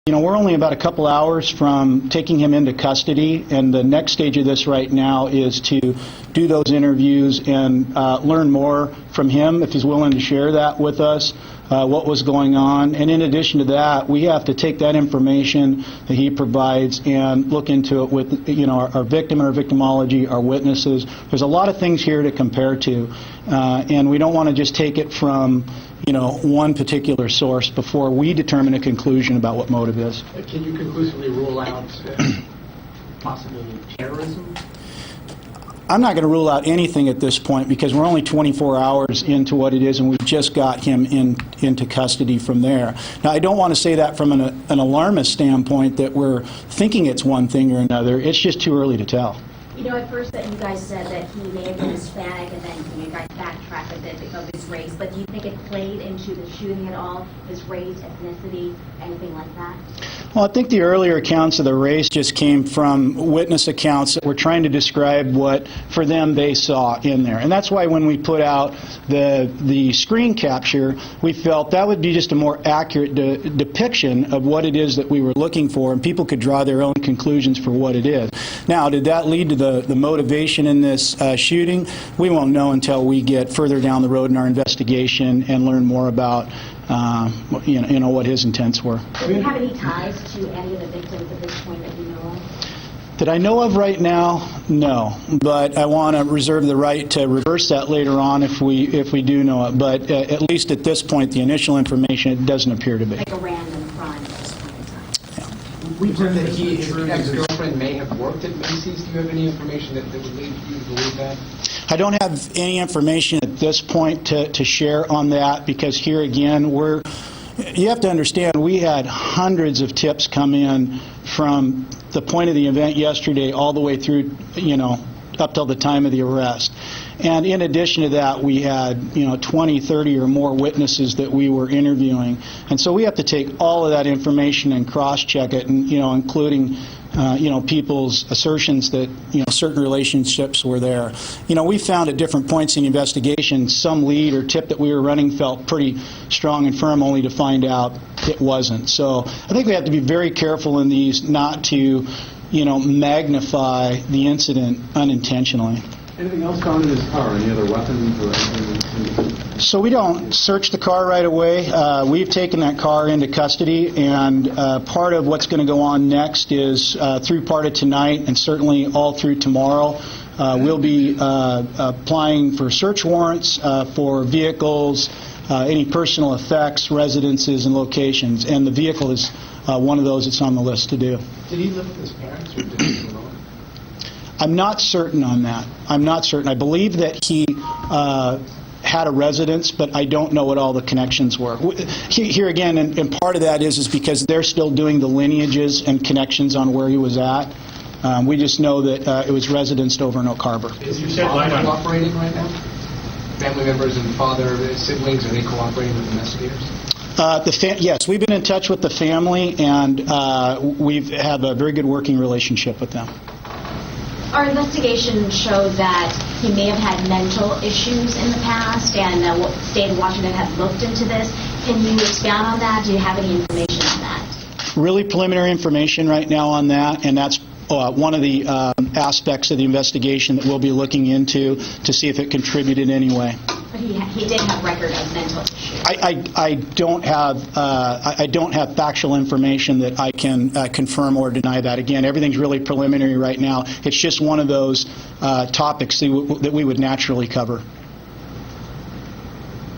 You know, we're only about a couple hours from taking him into custody, and the next stage of this right now is to do those interviews and learn more from him, if he's willing to share that with us, what was going on. And in addition to that, we have to take that information that he provides and look into it with, you know, our victim and our victimology, our witnesses. There's a lot of things here to compare to, and we don't want to just take it from, you know, one particular source before we determine a conclusion about what motive is. Can you conclusively rule out possible terrorism? I'm not going to rule out anything at this point because we're only 24 hours into what it is, and we've just got him into custody from there. Now, I don't want to say that from an alarmist standpoint that we're thinking it's one thing or another. It's just too early to tell. You know, at first that you guys said that he may have been Hispanic, and then you guys backtracked a bit because of his race, but do you think it played into the shooting at all, his race, ethnicity, anything like that? Well, I think the earlier accounts of the race just came from witness accounts that were trying to describe what, for them, they saw in there. And that's why when we put out the screen capture, we felt that would be just a more accurate depiction of what it is that we were looking for, and people could draw their own conclusions for what it is. Now, did that lead to the motivation in this shooting? We won't know until we get further down the road in our investigation and learn more about you know what his intents were. Do you have any ties to any of the victims at this point that you know of? That I know of right now, no. But I want to reserve the right to reverse that later on if we do know it. But at least at this point, the initial information, it doesn't appear to be. Like a random crime at this point in time. Yeah. We've heard that his ex-girlfriend may have worked at Macy's. Do you have any information that would lead you to believe that? I don't have any information at this point to share on that, because here again, you have to understand, we had hundreds of tips come in from the point of the event yesterday all the way through, you know, up till the time of the arrest. And in addition to that, we had, you know, 20, 30 or more witnesses that we were interviewing. And so we have to take all of that information and cross-check it, and, you know, including, you know, people's assertions that, you know, certain relationships were there. You know, we found at different points in the investigation some lead or tip that we were running felt pretty strong and firm, only to find out it wasn't. So I think we have to be very careful in these not to, you know, magnify the incident unintentionally. Anything else found in his car? Any other weapons or anything? So we don't search the car right away. We've taken that car into custody, and part of what's going to go on next is through part of tonight and certainly all through tomorrow, we'll be applying for search warrants for vehicles, any personal effects, residences, and locations. And the vehicle is one of those that's on the list to do. Did he live with his parents, or did he alone? I'm not certain on that. I'm not certain. I believe that he had a residence, but I don't know what all the connections were. Here again, and part of that is because they're still doing the lineages and connections on where he was at. We just know that it was residenced over in Oak Harbor. Is your father cooperating right now? Family members and father, siblings, are they cooperating with investigators? Yes, we've been in touch with the family, and we have a very good working relationship with them. Our investigation showed that he may have had mental issues in the past, and the state of Washington had looked into this. Can you expound on that? Do you have any information on that? Really preliminary information right now on that, and that's one of the aspects of the investigation that we'll be looking into to see if it contributed in any way. But he did have record of mental issues. I don't have factual information that I can confirm or deny that. Again, everything's really preliminary right now. It's just one of those topics that we would naturally cover.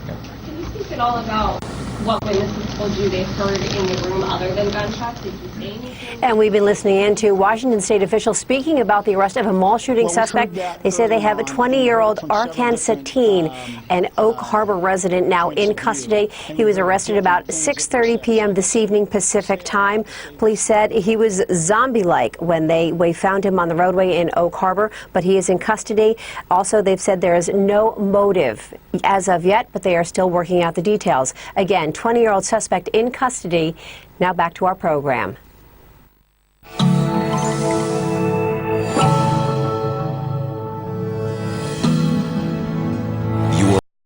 Can you speak at all about what witnesses told you they heard in the room other than gunshots? Did you say anything? And we've been listening in to Washington State officials speaking about the arrest of a mall shooting suspect. They say they have a 20-year-old Arcan Cetin, an Oak Harbor resident, now in custody. He was arrested about 6:30 p.m. this evening Pacific time. Police said he was zombie-like when they found him on the roadway in Oak Harbor, but he is in custody. Also, they've said there is no motive as of yet, but they are still working out the details. Again, 20-year-old suspect in custody. Now back to our program.